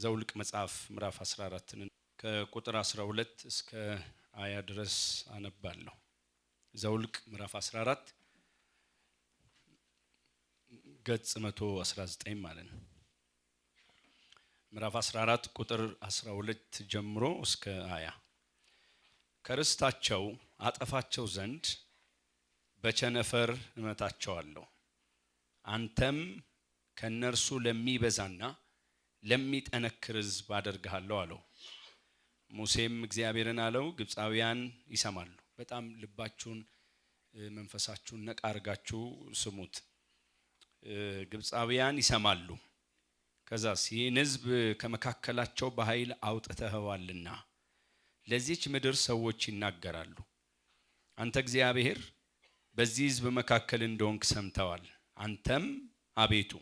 ዘውልቅ መጽሐፍ ምዕራፍ 14 ከቁጥር 12 እስከ 20 ድረስ አነባለሁ። ዘውልቅ ምዕራፍ 14 ገጽ 119 ማለት ነው። ምዕራፍ 14 ቁጥር 12 ጀምሮ እስከ 20 ከርስታቸው አጠፋቸው ዘንድ በቸነፈር እመታቸዋለሁ፣ አንተም ከነርሱ ለሚበዛና ለሚጠነክር ሕዝብ አደርግሃለሁ አለው። ሙሴም እግዚአብሔርን አለው፣ ግብፃውያን ይሰማሉ። በጣም ልባችሁን መንፈሳችሁን ነቃ አርጋችሁ ስሙት። ግብፃውያን ይሰማሉ። ከዛስ ይህን ሕዝብ ከመካከላቸው በኃይል አውጥተኸዋልና ለዚች ምድር ሰዎች ይናገራሉ። አንተ እግዚአብሔር በዚህ ሕዝብ መካከል እንደሆንክ ሰምተዋል። አንተም አቤቱ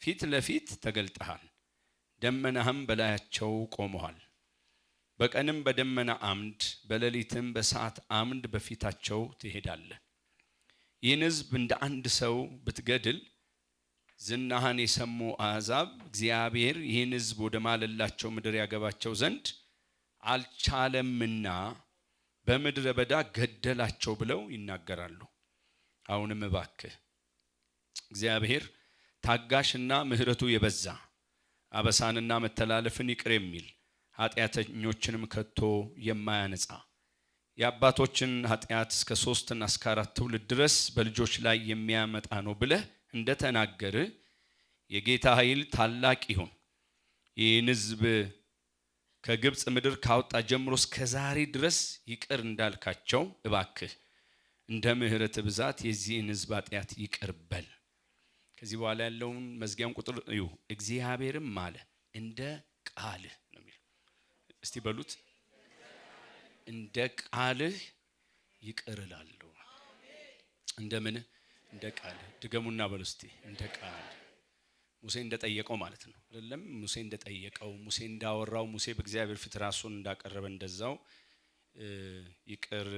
ፊት ለፊት ተገልጠሃል፣ ደመናህም በላያቸው ቆመዋል። በቀንም በደመና አምድ በሌሊትም በሰዓት አምድ በፊታቸው ትሄዳለህ። ይህን ሕዝብ እንደ አንድ ሰው ብትገድል ዝናህን የሰሙ አሕዛብ እግዚአብሔር ይህን ሕዝብ ወደ ማለላቸው ምድር ያገባቸው ዘንድ አልቻለምና በምድረ በዳ ገደላቸው ብለው ይናገራሉ። አሁንም እባክህ እግዚአብሔር ታጋሽና ምሕረቱ የበዛ አበሳንና መተላለፍን ይቅር የሚል ኃጢአተኞችንም ከቶ የማያነጻ የአባቶችን ኃጢአት እስከ 3 እና እስከ 4 ትውልድ ድረስ በልጆች ላይ የሚያመጣ ነው ብለህ እንደተናገርህ የጌታ ኃይል ታላቅ ይሁን። ይህን ሕዝብ ከግብፅ ምድር ካወጣ ጀምሮ እስከ ዛሬ ድረስ ይቅር እንዳልካቸው እባክህ እንደ ምሕረት ብዛት የዚህን ሕዝብ ኃጢአት ይቅር በል። ከዚህ በኋላ ያለውን መዝጊያውን ቁጥር እዩ። እግዚአብሔርም አለ እንደ ቃልህ ነው የሚለው። እስቲ በሉት፣ እንደ ቃልህ ይቅር እላለሁ። እንደምን? እንደ ቃልህ። ድገሙና በሉ እስቲ፣ እንደ ቃልህ። ሙሴ እንደጠየቀው ማለት ነው አይደለም? ሙሴ እንደጠየቀው፣ ሙሴ እንዳወራው፣ ሙሴ በእግዚአብሔር ፊት ራሱን እንዳቀረበ እንደዛው ይቅር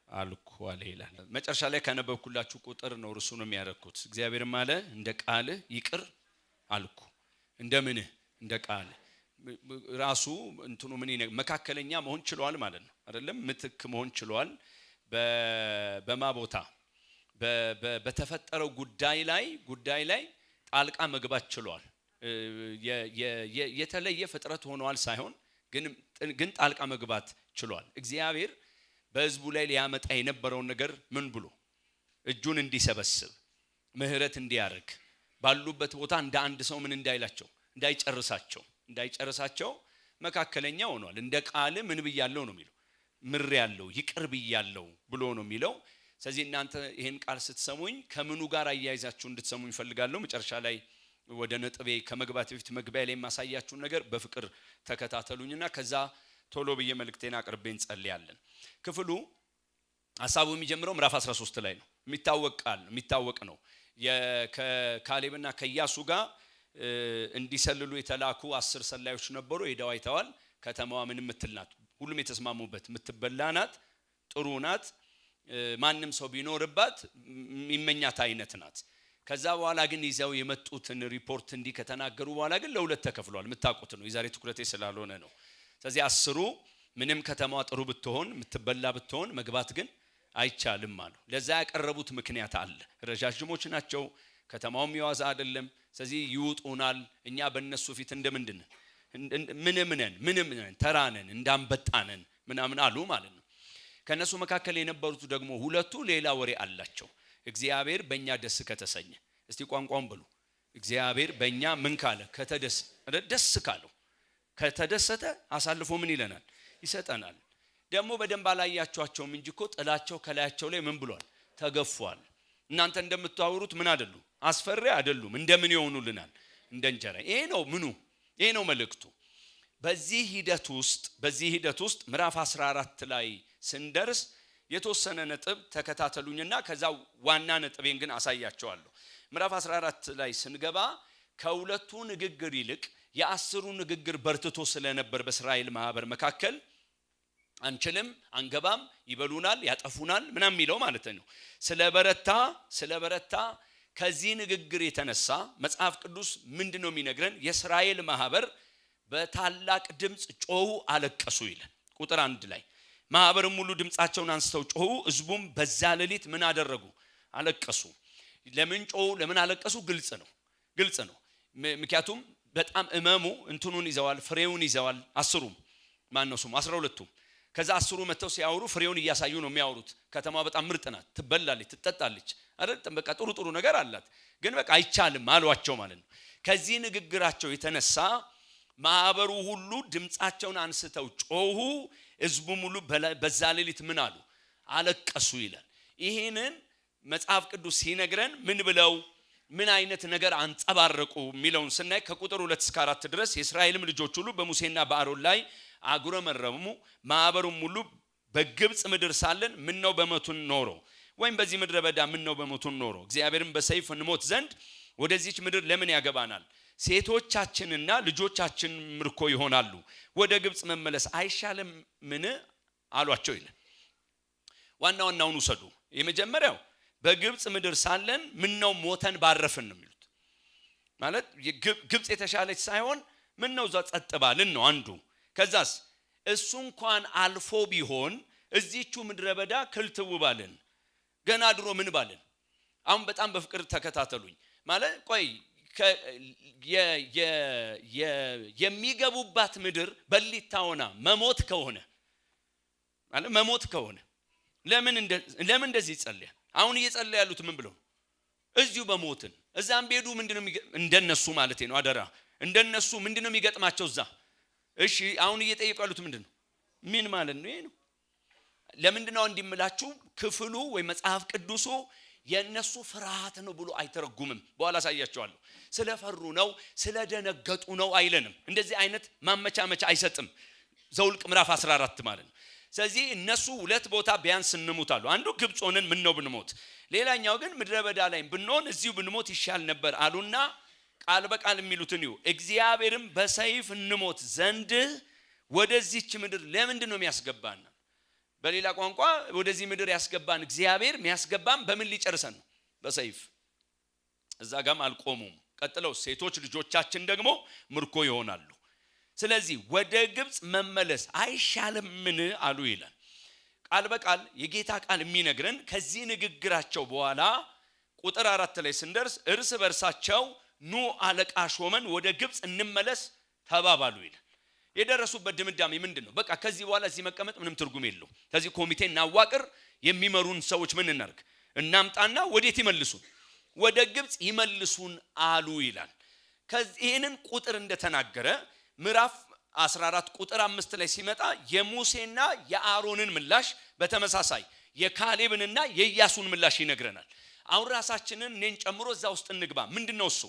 አልኩ አለ ይላል። መጨረሻ ላይ ካነበብኩላችሁ ቁጥር ነው እርሱ ነው የሚያረኩት። እግዚአብሔርም አለ እንደ ቃልህ ይቅር አልኩ። እንደምን? እንደ ቃልህ። ራሱ እንትኑ ምን መካከለኛ መሆን ችሏል ማለት ነው አይደለም? ምትክ መሆን ችሏል። በማ ቦታ በተፈጠረው ጉዳይ ላይ ጣልቃ መግባት ችሏል። የተለየ ፍጥረት ሆኗል ሳይሆን ግን ጣልቃ መግባት ችሏል። እግዚአብሔር በሕዝቡ ላይ ሊያመጣ የነበረውን ነገር ምን ብሎ እጁን እንዲሰበስብ ምሕረት እንዲያርግ ባሉበት ቦታ እንደ አንድ ሰው ምን እንዳይላቸው እንዳይጨርሳቸው መካከለኛ ሆኗል። እንደ ቃል ምን ብያለሁ ነው የሚለው፣ ምር ያለው ይቅር ብያለሁ ብሎ ነው የሚለው። ስለዚህ እናንተ ይሄን ቃል ስትሰሙኝ ከምኑ ጋር አያይዛችሁ እንድትሰሙኝ ፈልጋለሁ። መጨረሻ ላይ ወደ ነጥቤ ከመግባት በፊት መግቢያ ላይ የማሳያችሁን ነገር በፍቅር ተከታተሉኝና ከዛ ቶሎ ብዬ መልእክቴን አቅርቤ እንጸልያለን። ክፍሉ ሐሳቡ የሚጀምረው ምዕራፍ 13 ላይ ነው። የሚታወቅ ነው። ከካሌብና ከኢያሱ ጋር እንዲሰልሉ የተላኩ 10 ሰላዮች ነበሩ። ሄደው አይተዋል። ከተማዋ ምን ምትል ናት? ሁሉም የተስማሙበት ምትበላ ናት፣ ጥሩ ናት፣ ማንም ሰው ቢኖርባት የሚመኛት አይነት ናት። ከዛ በኋላ ግን ይዘው የመጡትን ሪፖርት እንዲህ ከተናገሩ በኋላ ግን ለሁለት ተከፍሏል። የምታውቁት ነው። የዛሬ ትኩረቴ ስላልሆነ ነው። ስለዚህ 10ሩ ምንም ከተማዋ ጥሩ ብትሆን ምትበላ ብትሆን መግባት ግን አይቻልም አሉ። ለዛ ያቀረቡት ምክንያት አለ። ረጃጅሞች ናቸው፣ ከተማውም የዋዛ አይደለም። ስለዚህ ይውጡናል፣ እኛ በእነሱ ፊት እንደምንድን ምንም ነን፣ ተራነን፣ እንዳንበጣነን ምናምን አሉ ማለት ነው። ከነሱ መካከል የነበሩት ደግሞ ሁለቱ ሌላ ወሬ አላቸው። እግዚአብሔር በእኛ ደስ ከተሰኘ፣ እስቲ ቋንቋውን ብሉ። እግዚአብሔር በእኛ ምን ካለ? ደስ ካለው ከተደሰተ አሳልፎ ምን ይለናል? ይሰጠናል። ደግሞ በደንብ አላያቸዋቸውም እንጂ እኮ ጥላቸው ከላያቸው ላይ ምን ብሏል? ተገፏል። እናንተ እንደምታወሩት ምን አይደሉ? አስፈሪ አይደሉም። እንደምን ይሆኑልናል? እንደ እንጀራ። ይሄ ነው መልእክቱ። በዚህ ሂደት ውስጥ ምዕራፍ 14 ላይ ስንደርስ የተወሰነ ነጥብ ተከታተሉኝና ከዛ ዋና ነጥቤን ግን አሳያቸዋለሁ። ምዕራፍ 14 ላይ ስንገባ ከሁለቱ ንግግር ይልቅ የ10ሩ ንግግር በርትቶ ስለነበር በእስራኤል ማህበር መካከል አንችልም፣ አንገባም፣ ይበሉናል፣ ያጠፉናል ምናምን የሚለው ማለት ነው። ስለበረታ ከዚህ ንግግር የተነሳ መጽሐፍ ቅዱስ ምንድነው የሚነግረን? የእስራኤል ማህበር በታላቅ ድምጽ ጮሁ አለቀሱ ይላል። ቁጥር 1 ላይ ማህበሩም ሁሉ ድምጻቸውን አንስተው ጮሁ፣ ህዝቡም በዛ ሌሊት ምን አደረጉ? አለቀሱ። ለምን ጮሁ? ለምን አለቀሱ? ግልጽ ነው። ምክንያቱም በጣም እመሙ እንትኑን ይዘዋል፣ ፍሬውን ይዘዋል። 10ሩም ማነው ስሙ 12ቱም ከዛ 10ሩ መተው ሲያወሩ ፍሬውን እያሳዩ ነው የሚያወሩት። ከተማ በጣም ምርጥ ናት፣ ትበላለች፣ ትጠጣለች አይደል? በቃ ጥሩ ነገር አላት። ግን በቃ አይቻልም አሏቸው ማለት ነው። ከዚህ ንግግራቸው የተነሳ ማህበሩ ሁሉ ድምጻቸውን አንስተው ጮሁ፣ ህዝቡም ሁሉ በዛ ሌሊት ምን አሉ? አለቀሱ ይላል። ይሄንን መጽሐፍ ቅዱስ ሲነግረን ምን ብለው ምን አይነት ነገር አንጸባረቁ የሚለውን ስናይ ከቁጥር 2 እስከ 4 ድረስ የእስራኤልም ልጆች ሁሉ በሙሴና በአሮን ላይ አጉረመረሙ። ማህበሩም ሁሉ በግብጽ ምድር ሳለን ምን ነው በሞቱን ኖሮ፣ ወይም በዚህ ምድረ በዳ ምን ነው በሞቱን ኖሮ፣ እግዚአብሔርም በሰይፍ እንሞት ዘንድ ወደዚች ምድር ለምን ያገባናል? ሴቶቻችንና ልጆቻችን ምርኮ ይሆናሉ። ወደ ግብጽ መመለስ አይሻልም ምን አሏቸው ይላል። ዋናውን ውሰዱ። የመጀመሪያው በግብጽ ምድር ሳለን ምን ነው ሞተን ባረፍን ነው የሚሉት። ማለት ግብጽ የተሻለች ሳይሆን ምን ነው እዛ ጸጥ ባልን ነው አንዱ። ከዛስ እሱ እንኳን አልፎ ቢሆን እዚቹ ምድረ በዳ ክልትው ባልን፣ ገና ድሮ ምን ባልን። አሁን በጣም በፍቅር ተከታተሉኝ። ማለት ቆይ የሚገቡባት ምድር በሊታውና መሞት ከሆነ ማለት መሞት ከሆነ ለምን እንደዚህ ይጸልያል? አሁን እየጸለዩ ያሉት ምን ብለው? እዚሁ በሞትን እዛም ቢሄዱ ምንድነው እንደነሱ ማለት ነው። አደራ እንደነሱ ምንድነው የሚገጥማቸው እዛ? እሺ አሁን እየጠየቁ ያሉት ምንድነው? ምን ማለት ነው? ይሄ ነው። ለምንድነው እንዲምላችሁ ክፍሉ ወይ መጽሐፍ ቅዱሱ የነሱ ፍርሃት ነው ብሎ አይተረጉምም። በኋላ ሳያቸዋለሁ። ስለፈሩ ነው ስለደነገጡ ነው አይለንም። እንደዚህ አይነት ማመቻመቻ አይሰጥም። ዘውልቅ ምዕራፍ 14 ማለት ነው። ስለዚህ እነሱ ሁለት ቦታ ቢያንስ እንሞታሉ። አንዱ ግብጽ ሆነን ምን ነው ብንሞት፣ ሌላኛው ግን ምድረ በዳ ላይ ብንሆን እዚሁ ብንሞት ይሻል ነበር አሉና ቃል በቃል የሚሉትን ይሁ እግዚአብሔርም በሰይፍ እንሞት ዘንድ ወደዚች ምድር ለምንድን ነው የሚያስገባን? በሌላ ቋንቋ ወደዚህ ምድር ያስገባን እግዚአብሔር የሚያስገባን በምን ሊጨርሰን ነው? በሰይፍ። እዛ ጋም አልቆሙም። ቀጥለው ሴቶች ልጆቻችን ደግሞ ምርኮ ይሆናሉ። ስለዚህ ወደ ግብጽ መመለስ አይሻልምን አሉ ይላል። ቃል በቃል የጌታ ቃል የሚነግረን ከዚህ ንግግራቸው በኋላ ቁጥር 4 ላይ ስንደርስ እርስ በርሳቸው ኑ አለቃ ሾመን ወደ ግብጽ እንመለስ ተባባሉ ይላል። የደረሱበት ድምዳሜ ምንድነው? በቃ ከዚህ በኋላ እዚህ መቀመጥ ምንም ትርጉም የለውም። ከዚህ ኮሚቴ እናዋቅር፣ የሚመሩን ሰዎች ምን እናርግ? እናምጣና ወዴት ይመልሱን? ወደ ግብጽ ይመልሱን አሉ ይላል። ይሄንን ቁጥር እንደተናገረ ምዕራፍ 14 ቁጥር 5 ላይ ሲመጣ የሙሴና የአሮንን ምላሽ በተመሳሳይ የካሌብንና የኢያሱን ምላሽ ይነግረናል። አሁን ራሳችንን እኔን ጨምሮ እዛ ውስጥ እንግባ። ምንድነው እሱ?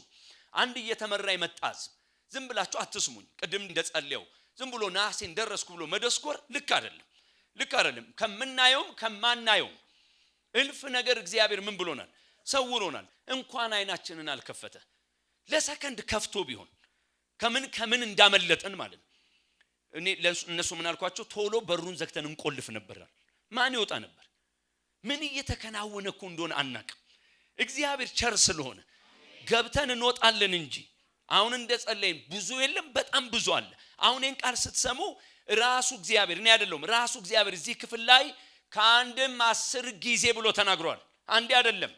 አንድ እየተመራ ይመጣዝ። ዝም ብላችሁ አትስሙኝ። ቅድም እንደጸለየው ዝም ብሎ ናሴን ደረስኩ ብሎ መደስኮር ልክ አይደለም። ከምናየውም ከማናየውም እልፍ ነገር እግዚአብሔር ምን ብሎናል? ሰውሮናል። እንኳን አይናችንን አልከፈተ ለሰከንድ ከፍቶ ቢሆን ከምን እንዳመለጠን ማለት ነው። እኔ እነሱ ምን አልኳቸው? ቶሎ በሩን ዘግተን እንቆልፍ ነበር። ማን ይወጣ ነበር? ምን እየተከናወነ እኮ እንደሆነ አናቅም። እግዚአብሔር ቸር ስለሆነ ገብተን እንወጣለን እንጂ አሁን እንደጸለይን ብዙ የለም፣ በጣም ብዙ አለ። አሁን ይህን ቃል ስትሰሙ ራሱ እግዚአብሔር እኔ አይደለሁም፣ ራሱ እግዚአብሔር እዚህ ክፍል ላይ ከአንድም 10 ጊዜ ብሎ ተናግሯል። አንዴ አይደለም።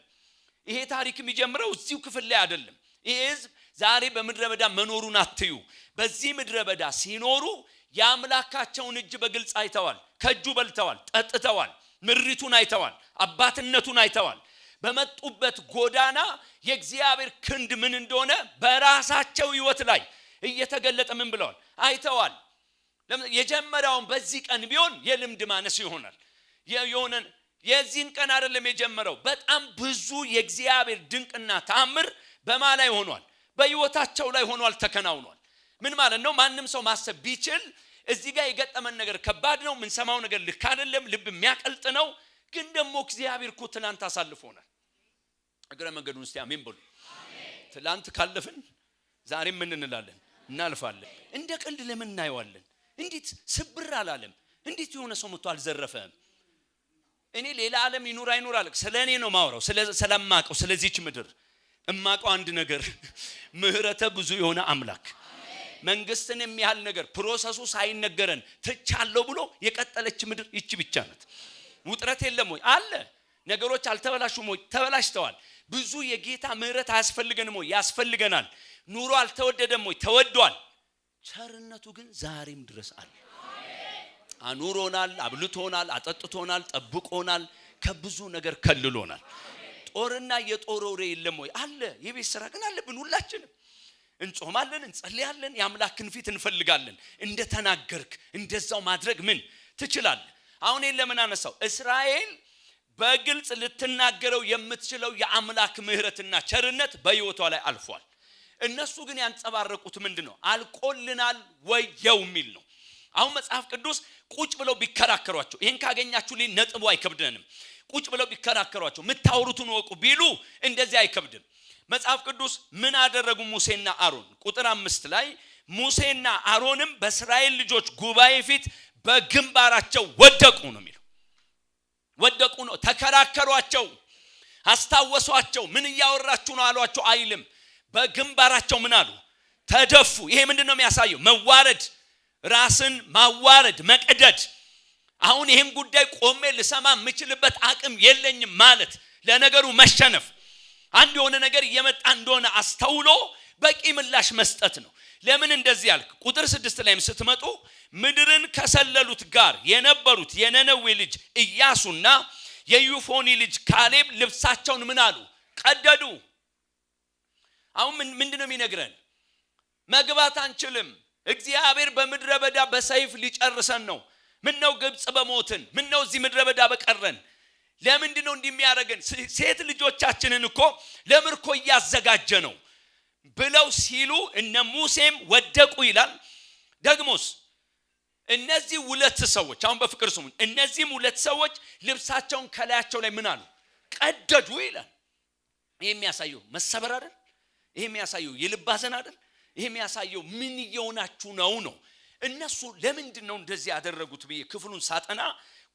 ይሄ ታሪክ የሚጀምረው እዚሁ ክፍል ላይ አይደለም። ይሄ ህዝብ ዛሬ በምድረ በዳ መኖሩን አትዩ። በዚህ ምድረ በዳ ሲኖሩ የአምላካቸውን እጅ በግልጽ አይተዋል። ከእጁ በልተዋል፣ ጠጥተዋል፣ ምሪቱን አይተዋል፣ አባትነቱን አይተዋል። በመጡበት ጎዳና የእግዚአብሔር ክንድ ምን እንደሆነ በራሳቸው ህይወት ላይ እየተገለጠ ምን ብለዋል? አይተዋል። የጀመረውን በዚህ ቀን ቢሆን የልምድ ማነስ ይሆናል። የዚህን ቀን አይደለም የጀመረው። በጣም ብዙ የእግዚአብሔር ድንቅና ተአምር በማን ላይ ሆኗል? በህይወታቸው ላይ ሆኗል፣ ተከናውኗል። ምን ማለት ነው? ማንም ሰው ማሰብ ቢችል እዚህ ጋር የገጠመን ነገር ከባድ ነው። ምን ሰማው ነገር ልክ አይደለም፣ ልብ የሚያቀልጥ ነው። ግን ደግሞ እግዚአብሔር እኮ ትላንት አሳልፎናል። እግረ መንገዱን እስቲ አሜን በሉ። ትላንት ካለፍን ዛሬም ምን እንላለን? እናልፋለን። እንደ ቀልድ ለምን እናየዋለን? እንዴት ስብር አላለም? እንዴት የሆነ ሰው መጥቶ አልዘረፈም? እኔ ሌላ ዓለም ይኑር አይኑር አለ። ስለኔ ነው ማውራው፣ ስለማቀው ስለዚህች ምድር እማቀው አንድ ነገር ምህረተ ብዙ የሆነ አምላክ፣ መንግስትን የሚያህል ነገር ፕሮሰሱ ሳይነገረን ትቻለው ብሎ የቀጠለች ምድር ይቺ ብቻ ናት። ውጥረት የለም ወይ? አለ። ነገሮች አልተበላሹም ወይ? ተበላሽተዋል። ብዙ የጌታ ምህረት አያስፈልገንም ወይ? ያስፈልገናል። ኑሮ አልተወደደም ወይ? ተወዷል። ቸርነቱ ግን ዛሬም ድረስ አለ። አኑሮናል፣ አብልቶናል፣ አጠጥቶናል፣ ጠብቆናል፣ ከብዙ ነገር ከልሎናል። ጦርና የጦር ወሬ የለም ወይ? አለ። የቤት ስራ ግን አለብን። ሁላችንም እንጾማለን፣ እንጸልያለን፣ የአምላክን ፊት እንፈልጋለን። እንደተናገርክ እንደዛው ማድረግ ምን ትችላለህ? አሁን ለምን አነሳው? እስራኤል በግልጽ ልትናገረው የምትችለው የአምላክ ምህረትና ቸርነት በህይወቷ ላይ አልፏል። እነሱ ግን ያንጸባረቁት ምንድነው? አልቆልናል ወየው የሚል ነው። አሁን መጽሐፍ ቅዱስ ቁጭ ብለው ቢከራከሯቸው፣ ይሄን ካገኛችሁ ላይ ነጥቡ አይከብደንም። ቁጭ ብለው ቢከራከሯቸው ምታወሩትን ወቁ ቢሉ እንደዚህ አይከብድም። መጽሐፍ ቅዱስ ምን አደረጉ ሙሴና አሮን? ቁጥር 5 ላይ ሙሴና አሮንም በእስራኤል ልጆች ጉባኤ ፊት በግንባራቸው ወደቁ ነው የሚለው። ወደቁ ነው። ተከራከሯቸው፣ አስታወሷቸው። ምን እያወራችሁ ነው አሏቸው አይልም። በግንባራቸው ምን አሉ? ተደፉ። ይሄ ምንድነው የሚያሳየው? መዋረድ፣ ራስን ማዋረድ፣ መቀደድ። አሁን ይሄን ጉዳይ ቆሜ ልሰማ የምችልበት አቅም የለኝም ማለት፣ ለነገሩ መሸነፍ፣ አንድ የሆነ ነገር እየመጣ እንደሆነ አስተውሎ በቂ ምላሽ መስጠት ነው። ለምን እንደዚህ ያልክ? ቁጥር 6 ላይም ስትመጡ ምድርን ከሰለሉት ጋር የነበሩት የነነዌ ልጅ ኢያሱና የዩፎኒ ልጅ ካሌብ ልብሳቸውን ምን አሉ? ቀደዱ። አሁን ምንድነው የሚነግረን? መግባት አንችልም። እግዚአብሔር በምድረ በዳ በሰይፍ ሊጨርሰን ነው። ምን ነው ግብጽ በሞትን? ምን ነው እዚህ ምድረ በዳ በቀረን? ለምንድነው እንደሚያደርገን? ሴት ልጆቻችንን እኮ ለምርኮ እያዘጋጀ ነው ብለው ሲሉ እነ ሙሴም ወደቁ ይላል። ደግሞስ እነዚህ ሁለት ሰዎች አሁን በፍቅር ስሙ፣ እነዚህም ሁለት ሰዎች ልብሳቸውን ከላያቸው ላይ ምን አሉ? ቀደዱ ይላል። ይሄ የሚያሳየው መሰበር አይደል? ይሄ የሚያሳየው የልብ ሐዘን አይደል? ይሄ የሚያሳየው ምን እየሆናችሁ ነው። እነሱ ለምንድነው እንደዚህ ያደረጉት ብዬ ክፍሉን ሳጠና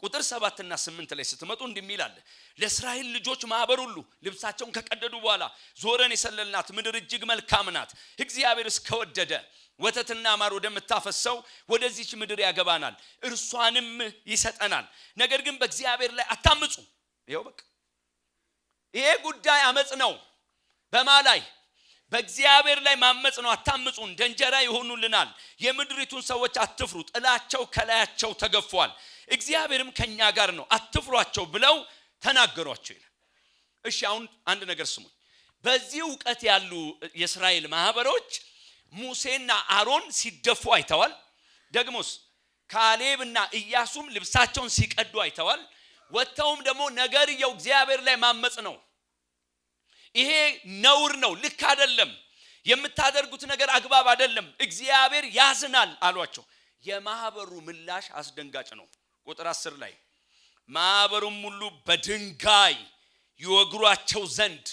ቁጥር 7 እና 8 ላይ ስትመጡ እንደሚል አለ። ለእስራኤል ልጆች ማህበር ሁሉ ልብሳቸውን ከቀደዱ በኋላ ዞረን የሰለልናት ምድር እጅግ መልካም ናት፣ እግዚአብሔር እስከወደደ ወተትና ማር ወደምታፈሰው ወደዚች ምድር ያገባናል፣ እርሷንም ይሰጠናል። ነገር ግን በእግዚአብሔር ላይ አታምጹ። ይሄው በቃ ይሄ ጉዳይ አመጽ ነው። በማላይ በእግዚአብሔር ላይ ማመጽ ነው። አታምጹ፣ እንደ እንጀራ ይሆኑልናል። የምድሪቱን ሰዎች አትፍሩ፣ ጥላቸው ከላያቸው ተገፏል፣ እግዚአብሔርም ከኛ ጋር ነው፣ አትፍሯቸው ብለው ተናገሯቸው ይላል። እሺ አሁን አንድ ነገር ስሙኝ። በዚህ ዕውቀት ያሉ የእስራኤል ማህበሮች ሙሴና አሮን ሲደፉ አይተዋል። ደግሞስ ካሌብና ኢያሱም ልብሳቸውን ሲቀዱ አይተዋል። ወጥተውም ደግሞ ነገርየው እግዚአብሔር ላይ ማመጽ ነው። ይሄ ነውር ነው፣ ልክ አይደለም፣ የምታደርጉት ነገር አግባብ አይደለም፣ እግዚአብሔር ያዝናል አሏቸው። የማህበሩ ምላሽ አስደንጋጭ ነው። ቁጥር 10 ላይ ማህበሩም ሁሉ በድንጋይ ይወግሯቸው ዘንድ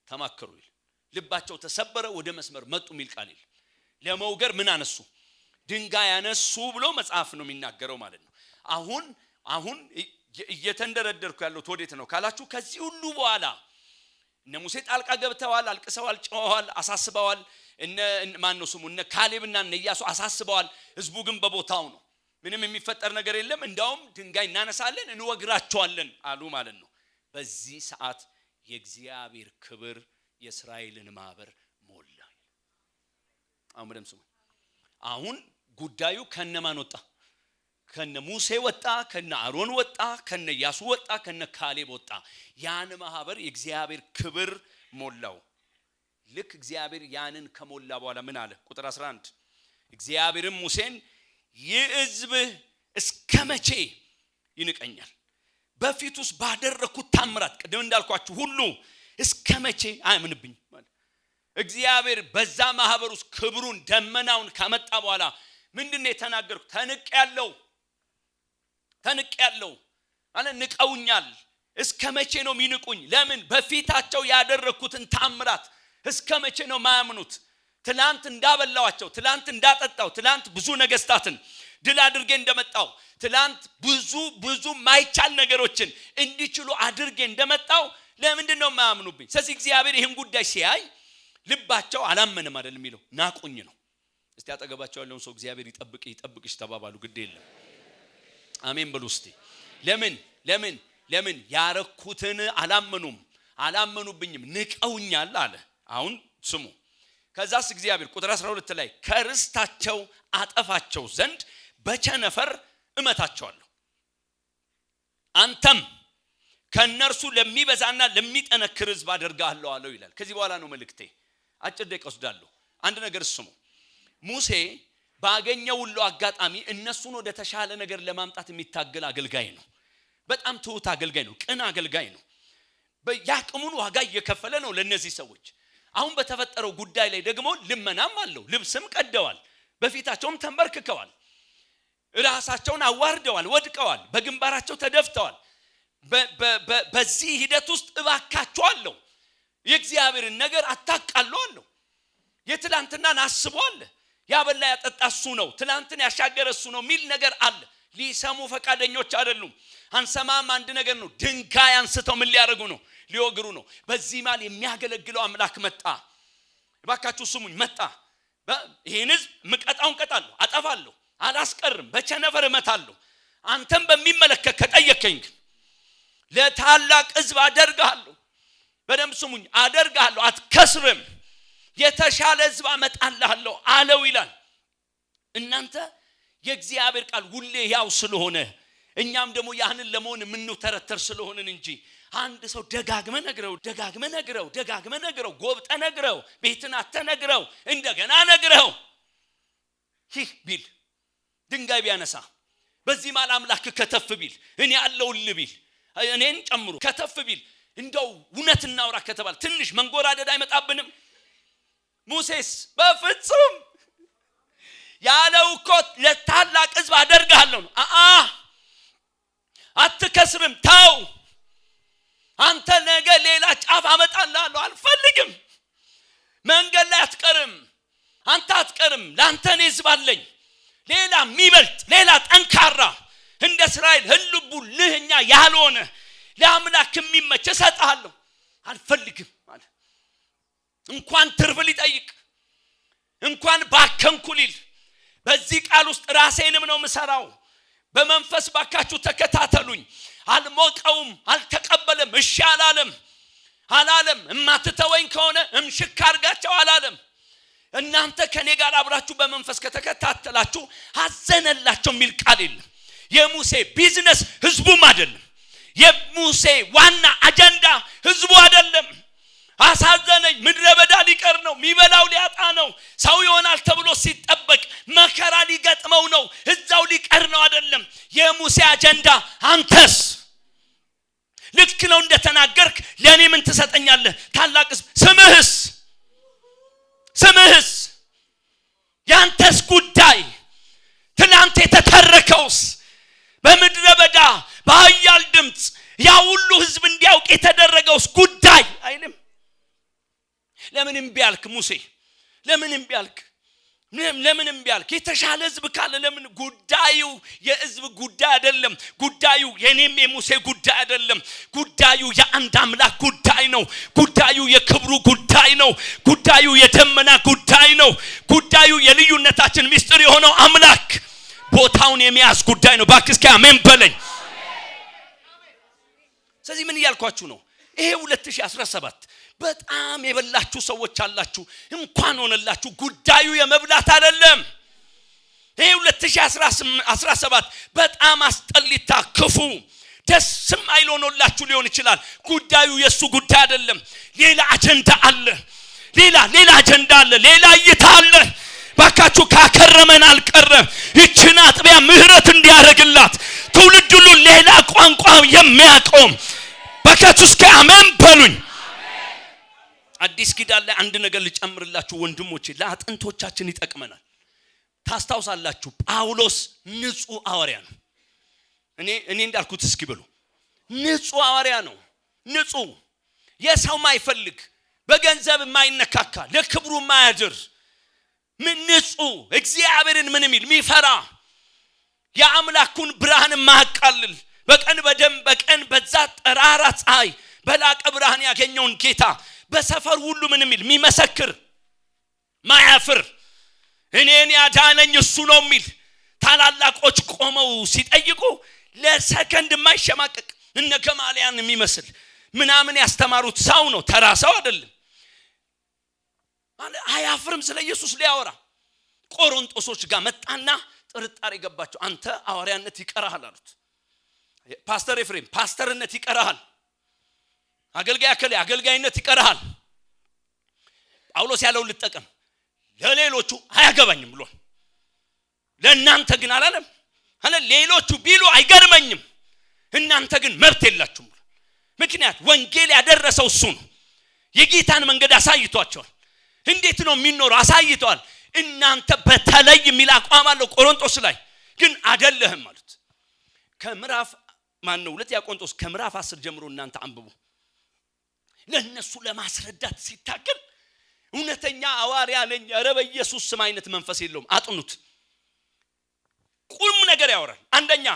ተማከሩ ይላል። ልባቸው ተሰበረ፣ ወደ መስመር መጡ የሚል ቃል ይላል። ለመውገር ምን አነሱ? ድንጋይ አነሱ ብሎ መጽሐፍ ነው የሚናገረው ማለት ነው። አሁን እየተንደረደርኩ ያለው ወዴት ነው ካላችሁ፣ ከዚህ ሁሉ በኋላ እነ ሙሴ ጣልቃ ገብተዋል፣ አልቅሰዋል፣ ጮኸዋል፣ አሳስበዋል። ማን ነው ስሙ? እነ ካሌብና እነ ኢያሱ አሳስበዋል። ህዝቡ ግን በቦታው ነው። ምንም የሚፈጠር ነገር የለም። እንዳውም ድንጋይ እናነሳለን እንወግራቸዋለን አሉ ማለት ነው። በዚህ ሰዓት የእግዚአብሔር ክብር የእስራኤልን ማህበር ሞላ። አሁን ደም ስሙ። አሁን ጉዳዩ ከነማን ወጣ? ከነ ሙሴ ወጣ፣ ከነ አሮን ወጣ፣ ከነ ኢያሱ ወጣ፣ ከነ ካሌብ ወጣ። ያን ማህበር የእግዚአብሔር ክብር ሞላው። ልክ እግዚአብሔር ያንን ከሞላ በኋላ ምን አለ? ቁጥር 11 እግዚአብሔርም ሙሴን ይህ ሕዝብ እስከ መቼ ይንቀኛል? በፊቱስ ባደረኩት ታምራት ቅድም እንዳልኳችሁ ሁሉ እስከ መቼ አያምንብኝ? እግዚአብሔር በዛ ማህበር ውስጥ ክብሩን ደመናውን ካመጣ በኋላ ምንድነው የተናገርኩ? ተንቀያለሁ አለ። ንቀውኛል። እስከ መቼ ነው የሚንቁኝ? ለምን? በፊታቸው ያደረኩትን ታምራት እስከ መቼ ነው ማያምኑት? ትላንት እንዳበላዋቸው፣ ትላንት እንዳጠጣው፣ ትላንት ብዙ ነገስታትን ድል አድርጌ እንደመጣው፣ ትላንት ብዙ ማይቻል ነገሮችን እንዲችሉ አድርጌ እንደመጣው ለምንድን ነው ማያምኑብኝ? ስለዚህ እግዚአብሔር ይህን ጉዳይ ሲያይ ልባቸው አላመነም አይደል የሚለው፣ ናቁኝ ነው። እስቲ አጠገባቸው ያለውን ሰው እግዚአብሔር ይጠብቅሽ ተባባሉ። ግድ የለም አሜን በሉ እስቲ። ለምን ያረኩትን አላመኑብኝም ንቀውኛል አለ። አሁን ስሙ። ከዛስ እግዚአብሔር ቁጥር 12 ላይ ከርስታቸው አጠፋቸው ዘንድ በቸነፈር እመታቸዋለሁ፣ አንተም ከነርሱ ለሚበዛና ለሚጠነክር ሕዝብ አደርጋለሁ አለው ይላል። ከዚህ በኋላ ነው መልእክቴ። አጭር ደቂቃ ወስዳለሁ። አንድ ነገር ስሙ። ሙሴ ባገኘው ሁሉ አጋጣሚ እነሱን ወደ ተሻለ ነገር ለማምጣት የሚታገል አገልጋይ ነው። በጣም ትሁት አገልጋይ ነው። ቅን አገልጋይ ነው። በያቅሙን ዋጋ እየከፈለ ነው ለነዚህ ሰዎች። አሁን በተፈጠረው ጉዳይ ላይ ደግሞ ልመናም አለው። ልብስም ቀደዋል፣ በፊታቸውም ተንበርክከዋል፣ ራሳቸውን አዋርደዋል፣ ወድቀዋል፣ በግንባራቸው ተደፍተዋል። በዚህ ሂደት ውስጥ እባካቸዋለሁ የእግዚአብሔርን ነገር አታቃለዋለሁ። የትላንትናን አስቧል። ያበላ ያጠጣ እሱ ነው፣ ትላንትን ያሻገረ እሱ ነው ሚል ነገር አለ። ሊሰሙ ፈቃደኞች አይደሉም። አንሰማም አንድ ነገር ነው። ድንጋይ አንስተው ምን ሊያደርጉ ነው? ሊወግሩ ነው። በዚህ ማል የሚያገለግለው አምላክ መጣ። እባካችሁ ስሙኝ፣ መጣ። ይሄን ሕዝብ ምቀጣውን ቀጣለሁ፣ አጠፋለሁ፣ አላስቀርም፣ በቸነፈር እመታለሁ። አንተም በሚመለከት ከጠየቀኝ ግን ለታላቅ ሕዝብ አደርጋለሁ። በደም ስሙኝ፣ አደርጋለሁ፣ አትከስርም፣ የተሻለ ሕዝብ አመጣልሃለሁ አለው ይላል። እናንተ የእግዚአብሔር ቃል ሁሌ ያው ስለሆነ እኛም ደግሞ ያንን ለመሆን የምንተረተር ስለሆነን እንጂ አንድ ሰው ደጋግመ ነግረው ጎብጠ ነግረው ቤትን አተነግረው እንደገና ነግረው ይህ ቢል ድንጋይ ቢያነሳ በዚህ ማል አምላክ ከተፍ ቢል እኔ ያለውል ቢል እኔን ጨምሩ ከተፍ ቢል እንደው እውነት እናውራ ከተባለ ትንሽ መንጎራደድ አይመጣብንም? ሙሴስ በፍጹም ያለው እኮ ለታላቅ ሕዝብ አደርጋለሁ ነው። አትከስርም፣ ተው፣ አንተ ነገ ሌላ ጫፍ አመጣልሃለሁ፣ አልፈልግም፣ መንገድ ላይ አትቀርም፣ አንተ አትቀርም፣ ላንተ እኔ ሕዝብ አለኝ፣ ሌላ የሚበልጥ ሌላ ጠንካራ እንደ እስራኤል ህልቡ ልህኛ ያልሆነ ለአምላክ የሚመች እሰጥሃለሁ፣ አልፈልግም ማለት እንኳን ትርፍ ሊጠይቅ እንኳን ባከንኩሊል በዚህ ቃል ውስጥ ራሴንም ነው መሰራው። በመንፈስ ባካችሁ ተከታተሉኝ። አልሞቀውም፣ አልተቀበለም፣ እሺ አላለም። እማትተወኝ ከሆነ እምሽክ አርጋቸው አላለም። እናንተ ከኔ ጋር አብራችሁ በመንፈስ ከተከታተላችሁ አዘነላቸው የሚል ቃል የለም። የሙሴ ቢዝነስ ህዝቡም አይደለም። የሙሴ ዋና አጀንዳ ህዝቡ አይደለም። አሳዘነኝ፣ ምድረ በዳ ሊቀር ነው፣ ሚበላው ሊያጣ ነው፣ ሰው ይሆናል ተብሎ ሲጠበቅ መከራ ሊገጥመው ነው፣ እዛው ሊቀር ነው አይደለም። የሙሴ አጀንዳ አንተስ ልክ ነው እንደተናገርክ ለኔ ምን ትሰጠኛለህ? ታላቅ ስምህስ ያንተስ ጉዳይ ትናንት የተተረከውስ በምድረ በዳ በኃያል ድምጽ ያ ሁሉ ህዝብ እንዲያውቅ የተደረገውስ ጉዳይ አይልም። ለምን እምቢ አልክ ሙሴ? ለምን እምቢ አልክ? የተሻለ ህዝብ ካለ ለምን? ጉዳዩ የህዝብ ጉዳይ አይደለም። ጉዳዩ የኔም የሙሴ ጉዳይ አይደለም። ጉዳዩ የአንድ አምላክ ጉዳይ ነው። ጉዳዩ የክብሩ ጉዳይ ነው። ጉዳዩ የደመና ጉዳይ ነው። ጉዳዩ የልዩነታችን ምስጢር የሆነው አምላክ ቦታውን የሚያዝ ጉዳይ ነው። ባክስ ከአሜን በለኝ። ስለዚህ ምን እያልኳችሁ ነው? ይሄ 2017 በጣም የበላችሁ ሰዎች አላችሁ፣ እንኳን ሆነላችሁ። ጉዳዩ የመብላት አይደለም። ይሄ 2017 በጣም አስጠሊታ ክፉ ደስም አይሎኖላችሁ ሊሆን ይችላል። ጉዳዩ የሱ ጉዳይ አይደለም። ሌላ አጀንዳ አለ፣ ሌላ አጀንዳ አለ፣ ሌላ እይታ አለ። ባካችሁ ካከረመን አልቀረ ይችን አጥቢያ ምህረት እንዲያደርግላት ትውልድ ሁሉ ሌላ ቋንቋ የሚያቆም ባካችሁ እስከ አሜን በሉኝ። አዲስ ኪዳን ላይ አንድ ነገር ልጨምርላችሁ ወንድሞቼ፣ ለአጥንቶቻችን ይጠቅመናል። ታስታውሳላችሁ ጳውሎስ ንጹህ ሐዋርያ ነው። እኔ እንዳልኩት እስኪ ብሉ ንጹህ ሐዋርያ ነው። ንጹህ የሰው ማይፈልግ በገንዘብ ማይነካካ ለክብሩ ማያድር ምን ንጹህ እግዚአብሔርን ምን የሚል ሚፈራ የአምላኩን ብርሃን ማቃልል በቀን በዛ ጠራራ ፀሐይ በላቀ ብርሃን ያገኘውን ጌታ በሰፈር ሁሉ ምን የሚል ሚመሰክር ማያፍር እኔን ያዳነኝ እሱ ነው የሚል ታላላቆች ቆመው ሲጠይቁ ለሰከንድ የማይሸማቀቅ እነ ገማልያን የሚመስል ምናምን ያስተማሩት ሰው ነው፣ ተራ ሰው አይደለም። አያፍርም ስለ ኢየሱስ ሊያወራ። ቆሮንቶሶች ጋር መጣና ጥርጣሬ ገባቸው። አንተ ሐዋርያነት ይቀርሃል አሉት። ፓስተር ኤፍሬም ፓስተርነት ይቀርሃል፣ አገልጋይ አከለ አገልጋይነት ይቀርሃል። ጳውሎስ ያለው ልጠቀም ለሌሎቹ አያገባኝም ብሎ ለእናንተ ግን አላለም አለ። ሌሎቹ ቢሉ አይገርመኝም፣ እናንተ ግን መብት የላችሁም። ምክንያት ወንጌል ያደረሰው እሱ ነው። የጌታን መንገድ አሳይቷቸዋል። እንዴት ነው የሚኖረው አሳይቷል። እናንተ በተለይ የሚል አቋም አለው ቆሮንቶስ ላይ ግን አይደለህም ማለት ከምዕራፍ ማን ነው 2 ቆሮንቶስ ከምዕራፍ 10 ጀምሮ እናንተ አንብቡ። ለነሱ ለማስረዳት ሲታገል እውነተኛ ሐዋርያ ነኝ ኧረ በኢየሱስ ስም አይነት መንፈስ የለውም። አጥኑት፣ ቁም ነገር ያወራል። አንደኛ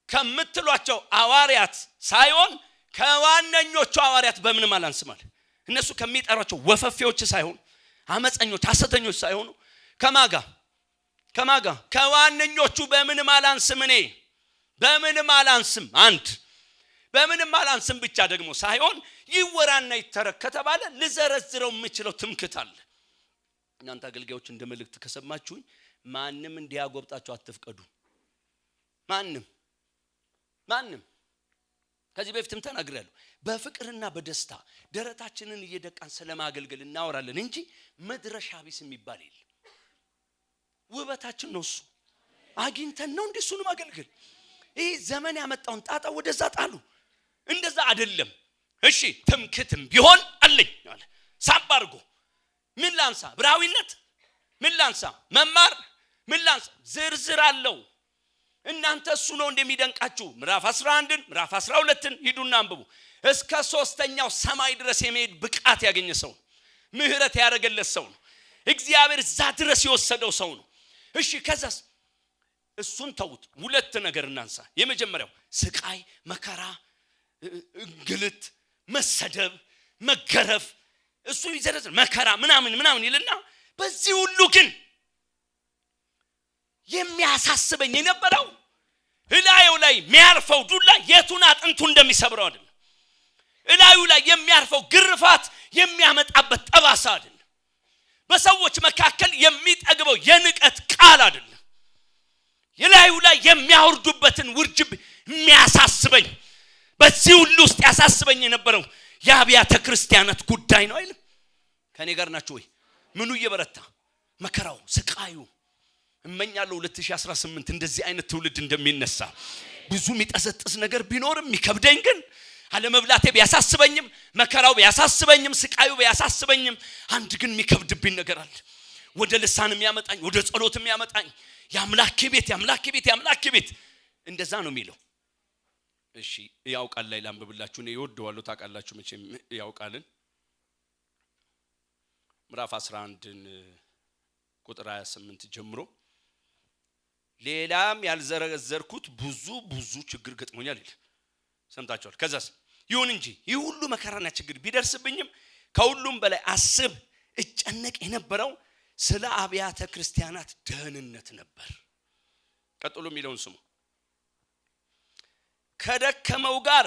ከምትሏቸው ሐዋርያት ሳይሆን ከዋነኞቹ ሐዋርያት በምንም አላንስማል። እነሱ ከሚጠራቸው ወፈፌዎች ሳይሆን አመፀኞች ሐሰተኞች ሳይሆኑ ከማጋ ከዋነኞቹ በምንም አላንስም። እኔ በምንም አላንስም። አንድ በምንም አላንስም ብቻ ደግሞ ሳይሆን ይወራና ይተረክ ከተባለ ልዘረዝረው የምችለው ትምክት አለ። እናንተ አገልጋዮች እንደ መልእክት ከሰማችሁኝ ማንንም እንዲያጎብጣችሁ አትፍቀዱ። ማንንም ከዚህ በፊትም ተናግሬያለሁ። በፍቅርና በደስታ ደረታችንን እየደቃን ስለማገልገል እናወራለን እንጂ መድረሻ ቢስ የሚባል የለም። ውበታችን ነው እሱ። አግኝተን ነው እንደሱን ማገልገል። ይሄ ዘመን ያመጣውን ጣጣ ወደዛ ጣሉ። እንደዛ አይደለም። እሺ ትምክትም ቢሆን አለኝ አለ ሳብ አድርጎ ምን ላንሳ? ብራዊነት ምን ላንሳ? መማር ምን ላንሳ? ዝርዝር አለው። እናንተ እሱ ነው እንደሚደንቃችሁ ምዕራፍ 11ን ምዕራፍ 12ን ሂዱና አንብቡ። እስከ 3ኛው ሰማይ ድረስ የመሄድ ብቃት ያገኘ ሰው፣ ምህረት ያደረገለት ሰው ነው። እግዚአብሔር እዛ ድረስ የወሰደው ሰው ነው። እሺ ከዛስ እሱን ተውት። 2 ነገር እናንሳ። የመጀመሪያው ስቃይ፣ መከራ፣ እንግልት፣ መሰደብ፣ መገረፍ እሱ ይዘረዝር መከራ ምናምን ይልና በዚህ ሁሉ ግን የሚያሳስበኝ የነበረው እላዩ ላይ የሚያርፈው ዱላ የቱን አጥንቱ እንደሚሰብረው አይደለም። እላዩ ላይ የሚያርፈው ግርፋት የሚያመጣበት ጠባሳ አይደለም። በሰዎች መካከል የሚጠግበው የንቀት ቃል አይደለም። የላዩ ላይ የሚያወርዱበትን ውርጅብ የሚያሳስበኝ በዚህ ሁሉ ውስጥ ያሳስበኝ የነበረው የአብያተ ክርስቲያናት ጉዳይ ነው አይደል? ከኔ ጋር ናችሁ ወይ? ምኑ እየበረታ መከራው ስቃዩ እመኛለሁ 2018 እንደዚህ አይነት ትውልድ እንደሚነሳ። ብዙ የሚጠሰጥስ ነገር ቢኖርም የሚከብደኝ ግን አለመብላቴ ቢያሳስበኝም መከራው ቢያሳስበኝም ስቃዩ ቢያሳስበኝም አንድ ግን የሚከብድብኝ ነገር አለ። ወደ ልሳን የሚያመጣኝ ወደ ጸሎት የሚያመጣኝ ያምላክ ቤት እንደዛ ነው የሚለው። እሺ ያው ቃል ላይ ላንብብላችሁ። እኔ ይወደዋለሁ ታውቃላችሁ መቼም ያው ቃልን ምዕራፍ 11ን ቁጥር 28 ጀምሮ ሌላም ያልዘረዘርኩት ብዙ ችግር ገጥሞኛል ይላል። ሰምታችኋል። ከዛስ ይሁን እንጂ ይህ ሁሉ መከራና ችግር ቢደርስብኝም ከሁሉም በላይ አስብ እጨነቅ የነበረው ስለ አብያተ ክርስቲያናት ደህንነት ነበር። ቀጥሎ የሚለውን ስሙ። ከደከመው ጋር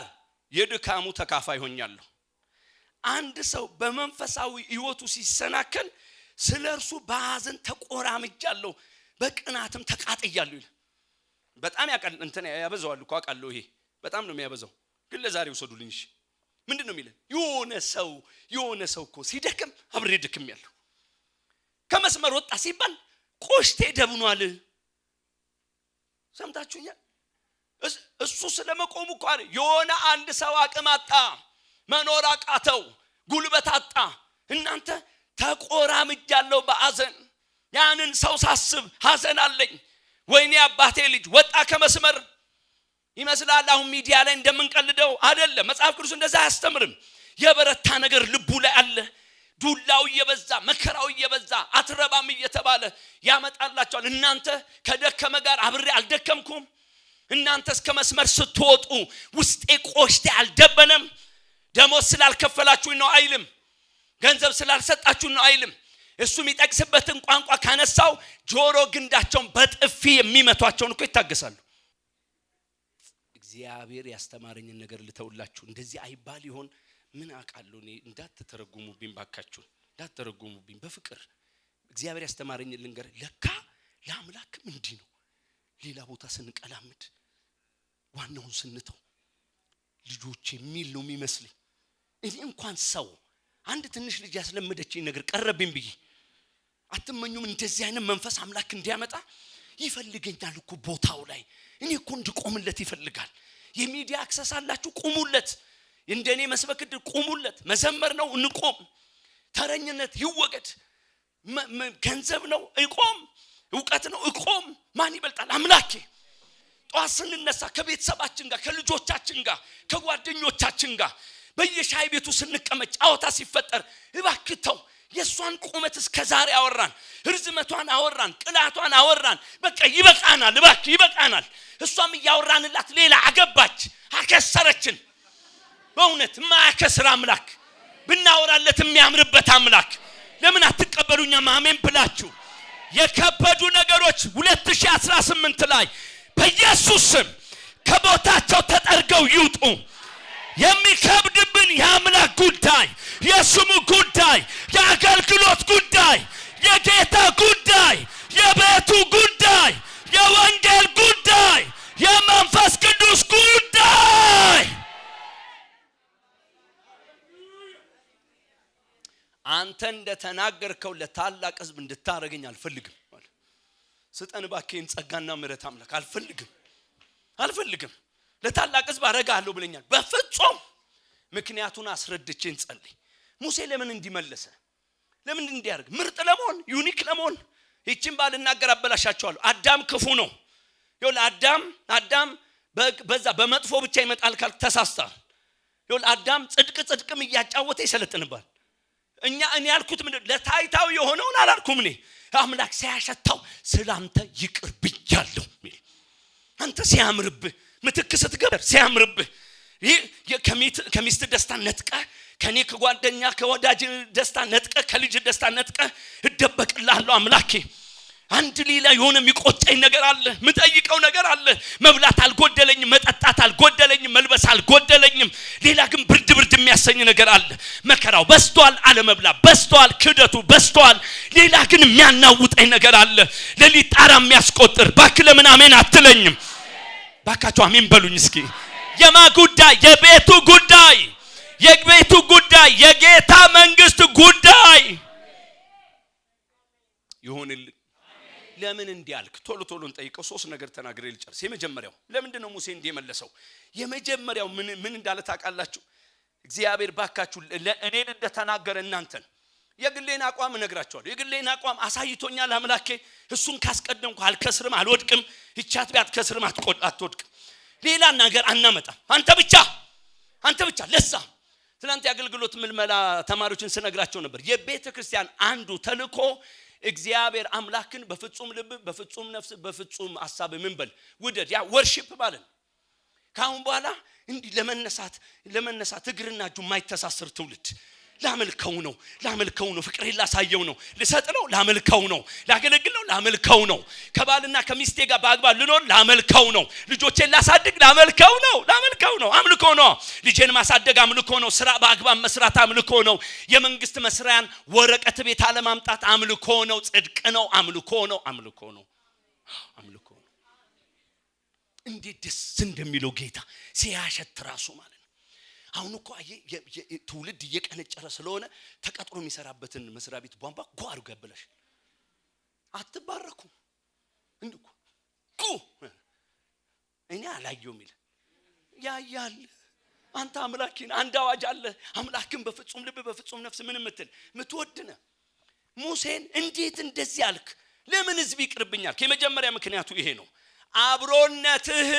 የድካሙ ተካፋይ ሆኛለሁ። አንድ ሰው በመንፈሳዊ ሕይወቱ ሲሰናከል ስለርሱ በሐዘን ተቆራምጃለሁ፣ በቅናትም ተቃጥያለሁ ይላል። በጣም እንትን ያበዛዋል እኮ አውቃለሁ። ይሄ በጣም ነው የሚያበዛው። ግን ለዛሬው ወሰዱልኝ። እሺ ምንድነው የሚለው? የሆነ ሰው እኮ ሲደክም አብሬ ድክም ያለው ከመስመር ወጣ ሲባል ቆሽቴ ደብኗል። ሰምታችሁኛል? እሱ ስለመቆሙ እኮ አለ የሆነ አንድ ሰው አቅም አጣ፣ መኖር አቃተው፣ ጉልበት አጣ። እናንተ ተቆራምጃለሁ በሐዘን። ያንን ሰው ሳስብ ሐዘን አለኝ። ወይኔ አባቴ ልጅ ወጣ ከመስመር ይመስላል። አሁን ሚዲያ ላይ እንደምንቀልደው አይደለም። መጽሐፍ ቅዱስ እንደዛ አያስተምርም። የበረታ ነገር ልቡ ላይ አለ። ዱላው እየበዛ መከራው እየበዛ አትረባም እየተባለ ያመጣላችኋል። እናንተ ከደከመ ጋር አብሬ አልደከምኩም። እናንተ እስከ መስመር ስትወጡ ውስጤ ቆሽቴ አልደበነም። ደሞዝ ስላልከፈላችሁ ነው አይልም። ገንዘብ ስላልሰጣችሁ ነው አይልም። እሱ የሚጠቅስበትን ቋንቋ ካነሳው ጆሮ ግንዳቸውን በጥፊ የሚመቷቸውን እኮ ይታገሳሉ። እግዚአብሔር ያስተማረኝን ነገር ልተውላችሁ። እንደዚህ አይባል ይሆን ምን አቃለው እኔ እንዳትተረጉሙብኝ ባካችሁ እንዳትተረጉሙብኝ በፍቅር እግዚአብሔር ያስተማረኝን ልንገር። ለካ ለአምላክም እንዲህ ነው። ሌላ ቦታ ስንቀላምድ ዋናውን ስንተው ልጆች የሚል ነው የሚመስልኝ። እኔ እንኳን ሰው አንድ ትንሽ ልጅ ያስለመደችኝ ነገር ቀረብኝ ብዬ አትመኙም? እንደዚህ አይነት መንፈስ አምላክ እንዲያመጣ ይፈልገኛል እኮ ቦታው ላይ እኔ እኮ እንድቆምለት ይፈልጋል። የሚዲያ አክሰስ አላችሁ ቁሙለት። እንደኔ መስበክ ቁሙለት። መዘመር ነው እንቆም። ተረኝነት ይወገድ። ገንዘብ ነው እቆም። ዕውቀት ነው እቆም። ማን ይበልጣል? አምላኬ። ጧት ስንነሳ ከቤተሰባችን ጋር ከልጆቻችን ጋር ከጓደኞቻችን ጋር በየሻይ ቤቱ ስንቀመጥ ጫወታ ሲፈጠር እባክተው የሷን ቁመት እስከዛሬ አወራን፣ ርዝመቷን አወራን፣ ቅላቷን አወራን። በቃ ይበቃናል፣ እባክ ይበቃናል። እሷም ያወራንላት ሌላ አገባች፣ አከሰረችን። በእውነት ማከስራ አምላክ ብናወራለት የሚያምርበት አምላክ ለምን አትቀበሉኛ? አሜን ብላችሁ የከበዱ ነገሮች 2018 ላይ በኢየሱስ ስም ከቦታቸው ተጠርገው ይውጡ። የሚከብድብን የአምላክ ጉዳይ፣ የስሙ ጉዳይ፣ የአገልግሎት ጉዳይ፣ የጌታ ጉዳይ፣ የቤቱ ጉዳይ፣ የወንጌል ጉዳይ፣ የመንፈስ ቅዱስ ጉዳይ አንተ እንደተናገርከው ለታላቅ ሕዝብ እንድታረገኝ አልፈልግም። ስጠን ባኬን ጸጋና ምሕረት አምላክ አልፈልግም። ለታላቅ ሕዝብ አረጋለሁ ብለኛል። በፍጹም ምክንያቱን አስረድቼን ጸልይ። ሙሴ ለምን እንዲመለሰ ለምን እንዲያርግ ምርጥ ለመሆን ዩኒክ ለመሆን ይቺን ባልናገር አበላሻቸዋለሁ። አዳም ክፉ ነው። ይኸውልህ አዳም በዛ በመጥፎ ብቻ ይመጣል ካልክ ተሳስተሃል። ይኸውልህ አዳም ጽድቅም እያጫወተ ይሰለጥንባል። እኔ ያልኩት ምን ለታይታው የሆነውን አላልኩም። እኔ አምላክ ሲያሸታው ስላንተ ይቅር ብያለሁ ሚል አንተ ሲያምርብህ ምትክ ስትገበር ሲያምርብህ ከሚስት ደስታ ነጥቀ ከኔ ከጓደኛ ከወዳጅ ደስታ ነጥቀ ከልጅ ደስታ ነጥቀ እደበቅልሃለሁ አምላኬ። አንድ ሌላ የሆነ የሚቆጨኝ ነገር አለ፣ ምጠይቀው ነገር አለ። መብላት አልጎደለኝም፣ መጠጣት አልጎደለኝም፣ መልበስ አልጎደለኝም። ሌላ ግን ብርድ የሚያሰኝ ነገር አለ። መከራው በስቷል፣ አለመብላት በስቷል፣ ክደቱ በስቷል። ሌላ ግን የሚያናውጠኝ ነገር አለ። ለሊት ጣራ የሚያስቆጥር ባክ ለምን አሜን አትለኝም? ባካችሁ አሜን በሉኝ እስኪ። የማ ጉዳይ? የቤቱ ጉዳይ፣ የቤቱ ጉዳይ፣ የጌታ መንግስት ጉዳይ ይሁንልኝ። ለምን እንዲያልክ ቶሎ እንጠይቀው። ሶስት ነገር ተናግሬ ልጨርስ። የመጀመሪያው ለምንድን ነው ሙሴ እንዲመለሰው? የመጀመሪያው ምን እንዳለ ታውቃላችሁ? እግዚአብሔር ባካችሁ እኔን እንደተናገረ እናንተን የግሌን አቋም እነግራችኋለሁ። የግሌን አቋም አሳይቶኛል አምላኬ። እሱን ካስቀደምኩ አልከስርም፣ አልወድቅም። ይቻት ቢያት ከስርም አትወድቅም። ሌላ ነገር አናመጣም። አንተ ብቻ ለዛ ትናንት የአገልግሎት ምልመላ ተማሪዎችን ስነግራቸው ነበር። የቤተ ክርስቲያን አንዱ ተልእኮ እግዚአብሔር አምላክን በፍጹም ልብ፣ በፍጹም ነፍስ፣ በፍጹም ሐሳብ ምንበል ውደድ። ያ ወርሺፕ ማለት ካሁን በኋላ እንዲህ ለመነሳት እግርና እጁ የማይተሳሰር ትውልድ ላመልከው ነው። ፍቅሬን ላሳየው ነው። ልሰጥ ነው፣ ላመልከው ነው። ላገለግል ነው፣ ላመልከው ነው። ከባልና ከሚስቴ ጋር በአግባብ ልኖር ላመልከው ነው። ልጆቼን ላሳድግ ላመልከው ነው። አምልኮ ነው። ልጄን ማሳደግ አምልኮ ነው። ስራ በአግባብ መስራት አምልኮ ነው። የመንግስት መስሪያን ወረቀት ቤት አለማምጣት አምልኮ ነው። ጽድቅ ነው። አምልኮ ነው። እንዴት ደስ እንደሚለው ጌታ ሲያሸት ራሱ ማለት ነው። አሁን እኮ ትውልድ እየቀነጨረ ስለሆነ ተቀጥሮ የሚሰራበትን መስሪያ ቤት ቧንቧ ጓሩ ገበለሽ አትባረኩም እንዴ? እኔ አላየውም ይል ያያል። አንተ አምላክን አንድ አዋጅ አለ። አምላክን በፍጹም ልብ በፍጹም ነፍስ ምን ምትወድነ ሙሴን እንዴት እንደዚህ አልክ? ለምን ህዝብ ይቅርብኛል? ከመጀመሪያ ምክንያቱ ይሄ ነው። አብሮነትህ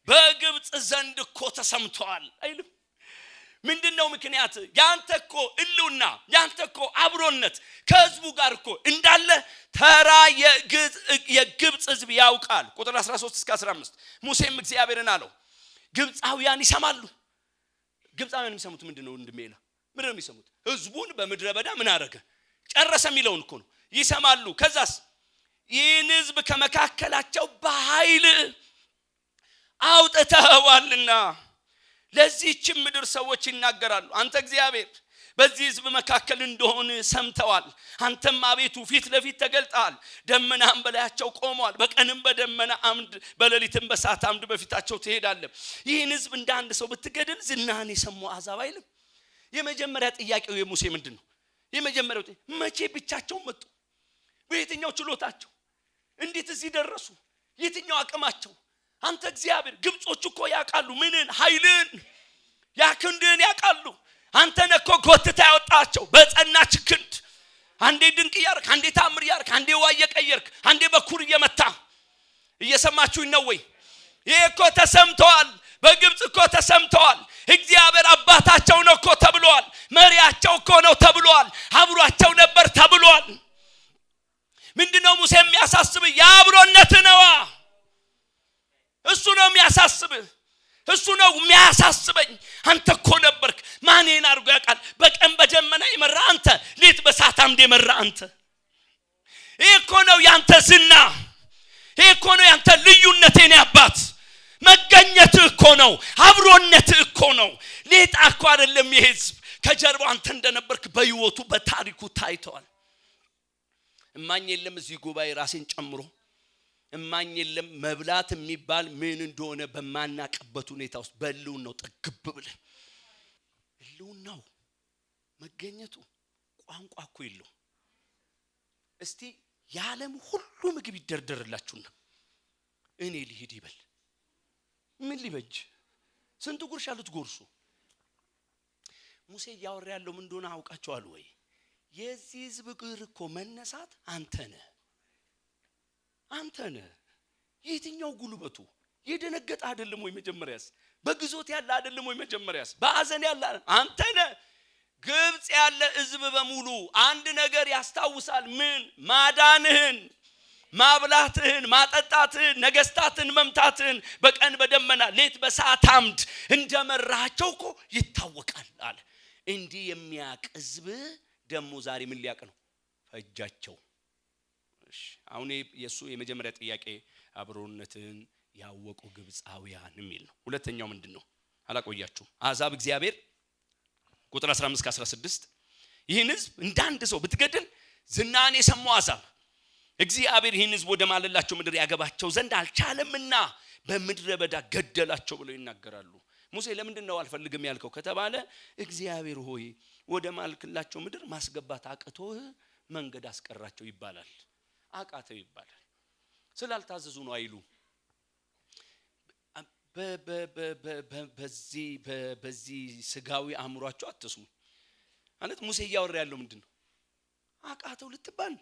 በግብጽ ዘንድ እኮ ተሰምቷል አይልም? ምንድነው ምክንያት? ያንተኮ እሉና ያንተኮ አብሮነት ከህዝቡ ጋር እኮ እንዳለ ተራ የግብጽ ህዝብ ያውቃል። ቁጥር 13 እስከ 15 ሙሴም እግዚአብሔርን አለው ግብጻውያን ይሰማሉ። ግብጻውያን የሚሰሙት ምንድነው? እንደሚላ ምንድነው የሚሰሙት? ህዝቡን በመድረ በዳ ምን አረገ? ጨረሰ የሚለውን እኮ ነው። ይሰማሉ። ከዛስ ይህን ሕዝብ ከመካከላቸው በኃይል አውጥተዋልና ለዚህች ምድር ሰዎች ይናገራሉ። አንተ እግዚአብሔር በዚህ ሕዝብ መካከል እንደሆነ ሰምተዋል። አንተም አቤቱ ፊት ለፊት ተገልጠሃል። ደመናም በላያቸው ቆመዋል። በቀንም በደመና አምድ በሌሊትም በእሳት አምድ በፊታቸው ትሄዳለህ። ይህን ሕዝብ እንደ አንድ ሰው ብትገድል ዝናህን የሰሙ አሕዛብ አይልም? የመጀመሪያ ጥያቄው የሙሴ ምንድን ነው? የመጀመሪያው መቼ ብቻቸውን መጡ? በየትኛው ችሎታቸው? እንዴት እዚህ ደረሱ? የትኛው አቅማቸው? አንተ እግዚአብሔር ግብጾች እኮ ያውቃሉ ምንን ኃይልን ያክንድን ያውቃሉ። አንተ ነህ እኮ ጎትታ ያወጣቸው በጸናች ክንድ። አንዴ ድንቅ ያርክ፣ አንዴ ታምር ያርክ፣ አንዴ ዋየ ቀየርክ፣ አንዴ በኩር እየመታ። እየሰማችሁኝ ነው ወይ? ይሄ እኮ ተሰምተዋል። በግብጽ እኮ ተሰምተዋል። እግዚአብሔር አባታቸው ነው እኮ ተብሏል። መሪያቸው እኮ ነው ተብሏል። አብሯቸው ነበር ተብሏል። ምንድነው ሙሴ የሚያሳስብ? የአብሮነት ነዋ። እሱ ነው የሚያሳስብ። እሱ ነው የሚያሳስበኝ። አንተ እኮ ነበርክ። ማንን አድርጎ ያውቃል? በቀን በደመና ይመራ አንተ፣ ሌት በእሳት አምድ ይመራ አንተ። ይሄ እኮ ነው ያንተ ዝና። ይሄ እኮ ነው ያንተ ልዩነት። የኔ አባት መገኘት እኮ ነው፣ አብሮነት እኮ ነው። ሌጣ እኮ አይደለም። ይሄ ሕዝብ ከጀርባው አንተ እንደነበርክ በህይወቱ በታሪኩ ታይቷል። እማኝ የለም እዚህ ጉባኤ ራሴን ጨምሮ እማኝ የለም። መብላት የሚባል ምን እንደሆነ በማናቀበት ሁኔታ ውስጥ በልውን ነው ጥግብ ብለን ልውን ነው መገኘቱ። ቋንቋ እኮ የለው። እስቲ የዓለም ሁሉ ምግብ ይደርደርላችሁና እኔ ልሂድ ይበል። ምን ሊበጅ? ስንቱ ጉርሻ ልትጎርሱ? ሙሴ ያወራ ያለው ምን እንደሆነ አውቃቸዋል ወይ? የዚህ ሕዝብ እግር እኮ መነሳት አንተ ነህ። አንተ ነህ። የትኛው ጉልበቱ የደነገጠ አይደለም ወይ? መጀመሪያስ በግዞት ያለ አይደለም ወይ? መጀመሪያስ በአዘን ያለ አንተ ነህ። ግብጽ ያለ ሕዝብ በሙሉ አንድ ነገር ያስታውሳል። ምን? ማዳንህን፣ ማብላትህን፣ ማጠጣትህን፣ ነገስታትን መምታትህን በቀን በደመና ሌት በእሳት አምድ እንደመራቸው እኮ ይታወቃል አለ። እንዲህ የሚያውቅ ሕዝብ ደግሞ ዛሬ ምን ሊያውቅ ነው? ፈጃቸው። አሁን የሱ የመጀመሪያ ጥያቄ አብሮነትን ያወቁ ግብጻውያን የሚል ነው። ሁለተኛው ምንድነው? አላቆያችሁም። አሕዛብ እግዚአብሔር ቁጥር 15-16 ይህን ሕዝብ እንዳንድ ሰው ብትገድል ዝናን የሰሙ አሕዛብ እግዚአብሔር ይህን ሕዝብ ወደ ማለላቸው ምድር ያገባቸው ዘንድ አልቻለምና በምድረ በዳ ገደላቸው ብለው ይናገራሉ። ሙሴ ለምንድን ነው አልፈልግም ያልከው ከተባለ እግዚአብሔር ሆይ ወደ ማልክላቸው ምድር ማስገባት አቅቶህ መንገድ አስቀራቸው ይባላል። አቃተው ይባላል። ስላልታዘዙ ነው አይሉ። በዚህ ስጋዊ አእምሯቸው አትስሙ። ማለት ሙሴ እያወራ ያለው ምንድነው? አቃተው ልትባል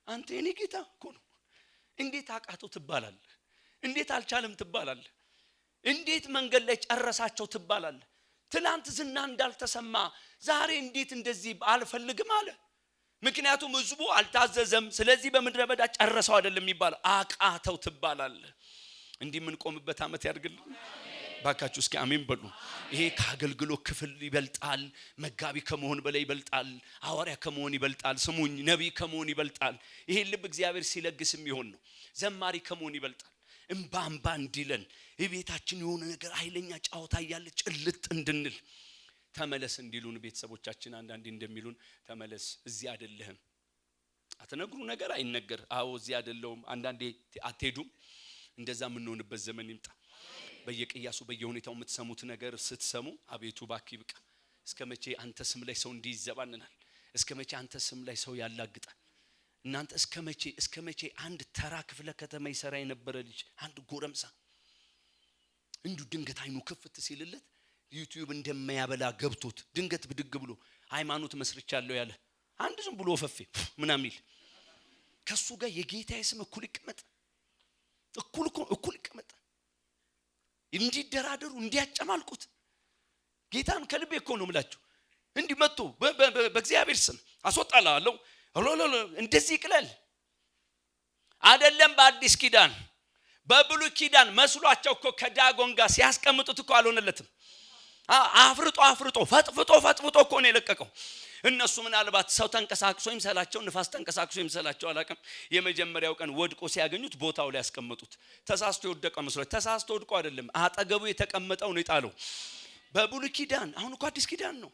አንተ የኔ ጌታ እኮ ነው። እንዴት አቃተው ትባላለህ? እንዴት አልቻለም ትባላለህ? እንዴት መንገድ ላይ ጨረሳቸው ትባላለህ? ትላንት ዝና እንዳልተሰማ ዛሬ እንዴት እንደዚህ አልፈልግም አለ? ምክንያቱም ሕዝቡ አልታዘዘም። ስለዚህ በምድረ በዳ ጨረሰው አይደለም የሚባለው፣ አቃተው ትባላለህ። እንዲህ ምን ቆምበት አመት ያድርግልን ባካችሁ። እስኪ አሜን በሉ። ይሄ ከአገልግሎት ክፍል ይበልጣል። መጋቢ ከመሆን በላይ ይበልጣል። ሐዋርያ ከመሆን ይበልጣል። ስሙኝ፣ ነቢይ ከመሆን ይበልጣል። ይሄ ልብ እግዚአብሔር ሲለግስ የሚሆን ነው። ዘማሪ ከመሆን ይበልጣል። እንባ እንዲለን የቤታችን የሆነ ነገር ኃይለኛ ጫወታ ያለ ጭልጥ እንድንል ተመለስ እንዲሉን ቤተሰቦቻችን አንዳንዴ እንደሚሉን ተመለስ፣ እዚህ አይደለህም። አትነግሩ ነገር አይነገር። አዎ እዚህ አይደለሁም። አንዳንዴ አትሄዱም። እንደዛ የምንሆንበት ዘመን ይምጣ። በየቅያሱ በየሁኔታው የምትሰሙት ነገር ስትሰሙ አቤቱ ባክህ ይብቃ። እስከ መቼ አንተ ስም ላይ ሰው እንዲይዘባንናል? እስከ መቼ አንተ ስም ላይ ሰው ያላግጣል? እናንተ እስከ መቼ አንድ ተራ ክፍለ ከተማ ይሰራ የነበረ ልጅ አንድ ጎረምሳ እንዲሁ ድንገት አይኑ ክፍት ሲልለት ዩቲዩብ እንደማያበላ ገብቶት ድንገት ብድግ ብሎ ሃይማኖት መስርቻለሁ ያለ አንድ ዝም ብሎ ወፈፌ ምናምን ይል ከሱ ጋር የጌታዬ ስም እኩል ይቀመጥ፣ እኩል ይቀመጥ፣ እንዲደራደሩ እንዲያጨማልቁት። ጌታን ከልቤ እኮ ነው የምላችሁ። እንዲህ መጥቶ በእግዚአብሔር ስም አስወጣላለሁ እንደዚህ ይቅለል አይደለም። በአዲስ ኪዳን በብሉይ ኪዳን መስሏቸው እኮ ከዳጎን ጋር ሲያስቀምጡት እኮ አልሆነለትም። አፍርጦ ፈጥፍጦ እኮ ነው የለቀቀው። እነሱ ምናልባት ሰው ተንቀሳቅሶ ይምሰላቸው፣ ንፋስ ተንቀሳቅሶ ይምሰላቸው አላውቅም። የመጀመሪያው ቀን ወድቆ ሲያገኙት ቦታው ላይ ያስቀመጡት። ተሳስቶ የወደቀ መስሎት፣ ተሳስቶ ወድቆ አይደለም፣ አጠገቡ የተቀመጠው ነው የጣለው። በብሉይ ኪዳን፣ አሁን እኮ አዲስ ኪዳን ነው።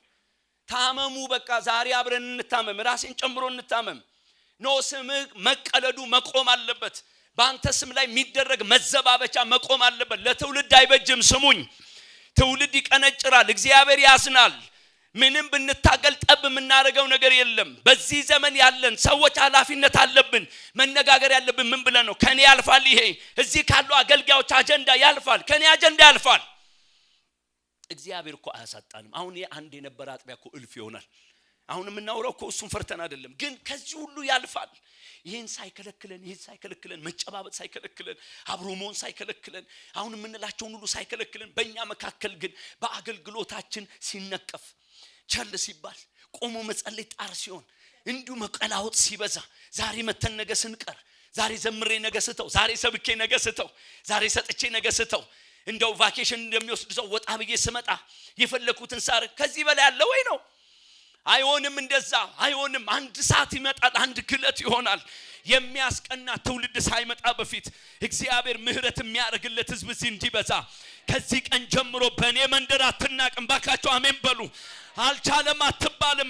ታመሙ፣ በቃ ዛሬ አብረን እንታመም፣ ራሴን ጨምሮ እንታመም። ኖ ስም መቀለዱ መቆም አለበት። በአንተ ስም ላይ የሚደረግ መዘባበቻ መቆም አለበት። ለትውልድ አይበጅም። ስሙኝ፣ ትውልድ ይቀነጭራል፣ እግዚአብሔር ያዝናል። ምንም ብንታገል ጠብ የምናደርገው ነገር የለም። በዚህ ዘመን ያለን ሰዎች ኃላፊነት አለብን። መነጋገር ያለብን ምን ብለን ነው? ከኔ ያልፋል፣ ይሄ እዚህ ካሉ አገልጋዮች አጀንዳ ያልፋል፣ ከኔ አጀንዳ ያልፋል። እግዚአብሔር እኮ አያሳጣንም። አሁን አንድ የነበረ አጥቢያ እኮ እልፍ ይሆናል። አሁን የምናወራው እኮ እሱን ፈርተን አይደለም፣ ግን ከዚህ ሁሉ ያልፋል። ይሄን ሳይከለክለን መጨባበጥ ሳይከለክለን አብሮ መሆን ሳይከለክለን አሁን የምንላቸውን ሁሉ ሳይከለክለን በእኛ መካከል ግን በአገልግሎታችን ሲነቀፍ ቸል ሲባል ቆሞ መጸለይ ጣር ሲሆን እንዲሁ መቀላወጥ ሲበዛ ዛሬ መተን ነገ ስንቀር ዛሬ ዘምሬ ነገ ስተው ዛሬ ሰብኬ ነገ ስተው ዛሬ ሰጥቼ ነገ ስተው እንደው ቫኬሽን እንደሚወስድ ሰው ወጣ ብዬ ስመጣ የፈለኩትን ሳር ከዚህ በላይ ያለ ወይ ነው? አይሆንም፣ እንደዛ አይሆንም። አንድ ሰዓት ይመጣል፣ አንድ ግለት ይሆናል። የሚያስቀና ትውልድ ሳይመጣ በፊት እግዚአብሔር ምህረት የሚያደርግለት ህዝብ እዚህ እንዲበዛ ከዚህ ቀን ጀምሮ በእኔ መንደር አትናቅም። ባካችሁ አሜን በሉ። አልቻለም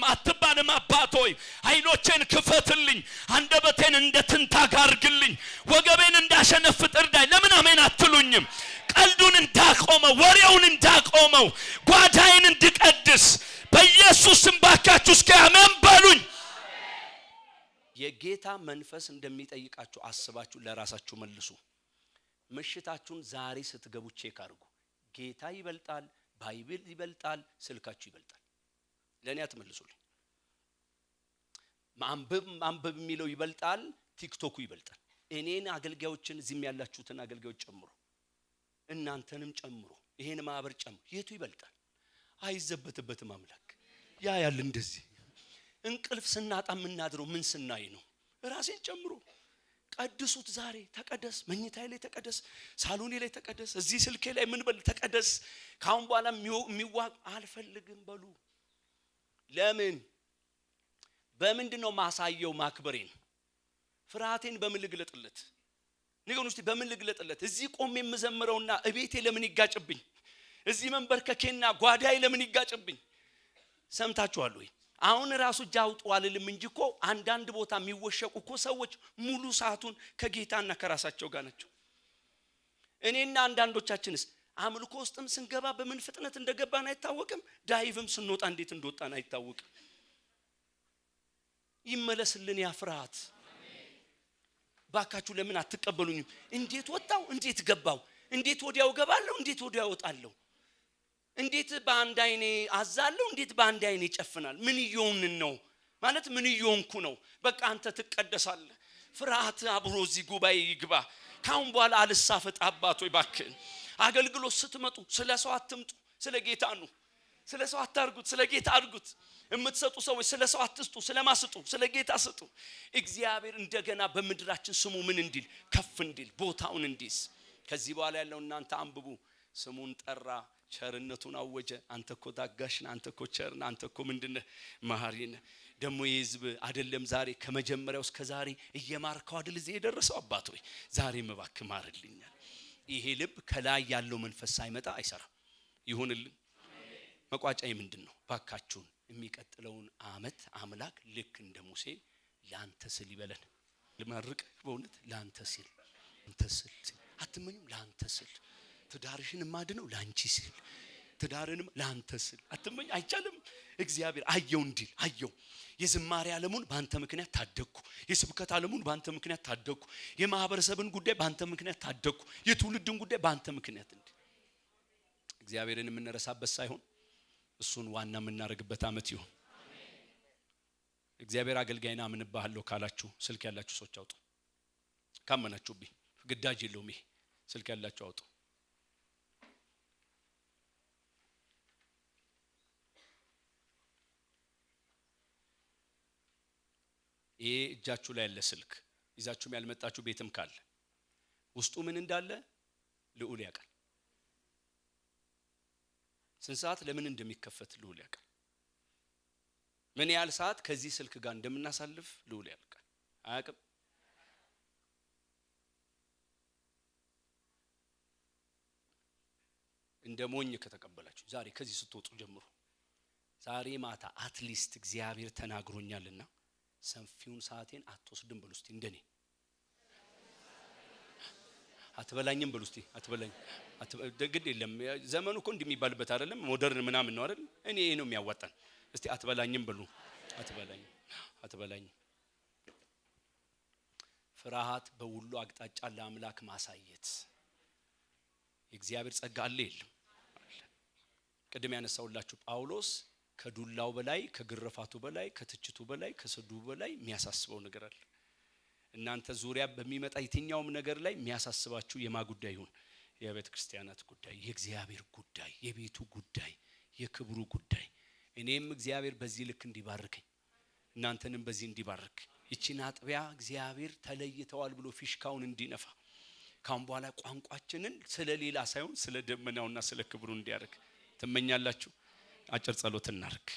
አትባልም አባት ሆይ አይኖቼን ክፈትልኝ፣ አንደበቴን እንደ ትንታግ አድርግልኝ፣ ወገቤን እንዳሸነፍጥ እርዳኝ። ለምን አሜን አትሉኝም? ቀልዱን እንዳቆመው፣ ወሬውን እንዳቆመው፣ ጓዳዬን እንድቀድስ በኢየሱስ ስም ባካችሁ እስኪ አሜን በሉኝ። የጌታ መንፈስ እንደሚጠይቃችሁ አስባችሁ ለራሳችሁ መልሱ። ምሽታችሁን ዛሬ ስትገቡ ቼክ አድርጉ። ጌታ ይበልጣል፣ ባይብል ይበልጣል፣ ስልካችሁ ይበልጣል። ለኔ አትመልሱልኝ። ማንበብ የሚለው ይበልጣል፣ ቲክቶኩ ይበልጣል። እኔን አገልጋዮችን እዚህም ያላችሁትን አገልጋዮች ጨምሮ እናንተንም ጨምሮ ይሄን ማህበር ጨምሮ የቱ ይበልጣል? አይዘበትበትም አምላክ ያ ያለ እንደዚህ እንቅልፍ ስናጣ የምናድረው ምን ስናይ ነው? ራሴን ጨምሮ ቀድሱት። ዛሬ ተቀደስ፣ መኝታዬ ላይ ተቀደስ፣ ሳሎኔ ላይ ተቀደስ፣ እዚህ ስልኬ ላይ ምን በል ተቀደስ። ካሁን በኋላ የሚዋቅ አልፈልግም በሉ። ለምን? በምንድነው ማሳየው ማክበሬን? ፍርሃቴን በምን ልግለጥለት? ንገሩኝ እስቲ፣ በምን ልግለጥለት? እዚህ ቆሜ የምዘምረውና እቤቴ ለምን ይጋጭብኝ? እዚህ መንበርከኬና ጓዳዬ ለምን ይጋጭብኝ? ሰምታችኋል ወይ? አሁን ራሱ ጃውጡ አልልም እንጂ እኮ አንዳንድ ቦታ የሚወሸቁ እኮ ሰዎች ሙሉ ሰዓቱን ከጌታና ከራሳቸው ጋር ናቸው። እኔና አንዳንዶቻችንስ አምልኮ ውስጥም ስንገባ በምን ፍጥነት እንደገባን አይታወቅም። ዳይቭም ስንወጣ እንዴት እንደወጣን አይታወቅም። ይመለስልን ያ ፍርሃት። ባካችሁ ለምን አትቀበሉኝም? እንዴት ወጣው? እንዴት ገባው? እንዴት ወዲያው ገባለሁ? እንዴት ወዲያው ወጣለሁ? እንዴት በአንድ አይኔ አዛለሁ? እንዴት በአንድ አይኔ ጨፍናል? ምን ይዮንን ነው ማለት? ምን ይዮንኩ ነው? በቃ አንተ ትቀደሳለህ። ፍርሃት አብሮ እዚህ ጉባኤ ይግባ። ካሁን በኋላ አልሳፈጥ አባቶ ይባክህ። አገልግሎት ስትመጡ ስለ ሰው አትምጡ፣ ስለ ጌታ ነው። ስለ ሰው አታርጉት፣ ስለ ጌታ አድርጉት። የምትሰጡ ሰዎች ስለ ሰው አትስጡ፣ ስለማስጡ ስለ ጌታ ስጡ። እግዚአብሔር እንደገና በመድራችን ስሙ ምን እንዲል ከፍ እንዲል ቦታውን እንዲስ። ከዚህ በኋላ ያለው እናንተ አንብቡ። ስሙን ጠራ፣ ቸርነቱን አወጀ። አንተ እኮ ታጋሽ ነህ፣ አንተ እኮ ቸር ነህ፣ አንተ እኮ ምንድነህ መሐሪ ነህ። ደግሞ የሕዝብ አይደለም ዛሬ ከመጀመሪያው እስከ ዛሬ እየማርከው አይደል እዚህ የደረሰው። አባት ሆይ ዛሬ እባክህ ማርልኛል። ይሄ ልብ ከላይ ያለው መንፈስ ሳይመጣ አይሰራም። ይሁንልን። መቋጫዬ ምንድነው? ባካችሁን የሚቀጥለውን አመት አምላክ ልክ እንደ ሙሴ ላንተ ስል ይበለን። ልማርቅ በእውነት ላንተ ስል አትመኙም? ላንተ ስል ትዳርሽን ማድነው ላንቺ ስል ትዳርንም ላንተ ስል አትመኝ። አይቻልም። እግዚአብሔር አየው እንዲል አየው። የዝማሬ ዓለሙን ባንተ ምክንያት ታደግኩ፣ የስብከት ዓለሙን ባንተ ምክንያት ታደግኩ፣ የማህበረሰብን ጉዳይ ባንተ ምክንያት ታደግኩ፣ የትውልድን ጉዳይ ባንተ ምክንያት እንዲል እግዚአብሔርን የምንረሳበት ሳይሆን እሱን ዋና የምናደርግበት አመት ይሁን። እግዚአብሔር አገልጋይና አምንባለሁ ካላችሁ ስልክ ያላችሁ ሰዎች አውጡ። ካመናችሁብኝ ግዳጅ የለውም። ይሄ ስልክ ያላችሁ አውጡ። ይሄ እጃችሁ ላይ ያለ ስልክ ይዛችሁም ያልመጣችሁ ቤትም ካለ ውስጡ ምን እንዳለ ልዑል ያውቃል። ስንት ሰዓት ለምን እንደሚከፈት ልዑል ያውቃል። ምን ያህል ሰዓት ከዚህ ስልክ ጋር እንደምናሳልፍ ልዑል ያውቃል። አያውቅም? እንደ ሞኝ ከተቀበላችሁ ዛሬ ከዚህ ስትወጡ ጀምሮ ዛሬ ማታ አትሊስት እግዚአብሔር ተናግሮኛልና ሰፊውን ሰዓቴን አትወስድም በሉ እስቲ። እንደኔ አትበላኝም በሉ እስቲ። አትበላኝ ግድ የለም። ዘመኑ እኮ እንደሚባልበት አይደለም፣ ሞደርን ምናምን ነው አይደል? እኔ ይሄ ነው የሚያዋጣን። እስቲ አትበላኝም በሉ። አትበላኝም። ፍርሃት በሁሉ አቅጣጫ ለአምላክ ማሳየት የእግዚአብሔር ጸጋ አለ የለም? ቅድም ያነሳውላችሁ ጳውሎስ ከዱላው በላይ ከግርፋቱ በላይ ከትችቱ በላይ ከስድቡ በላይ የሚያሳስበው ነገር አለ። እናንተ ዙሪያ በሚመጣ የትኛውም ነገር ላይ የሚያሳስባችሁ የማ ጉዳይ ይሁን፣ የቤተ ክርስቲያናት ጉዳይ፣ የእግዚአብሔር ጉዳይ፣ የቤቱ ጉዳይ፣ የክብሩ ጉዳይ፣ እኔም እግዚአብሔር በዚህ ልክ እንዲባርከኝ እናንተንም በዚህ እንዲባርክ ይቺን አጥቢያ እግዚአብሔር ተለይተዋል ብሎ ፊሽካውን እንዲነፋ ካሁን በኋላ ቋንቋችንን ስለሌላ ሳይሆን ስለ ደመናውና ስለ ክብሩ እንዲያርግ ትመኛላችሁ። አጭር ጸሎት እናርግ።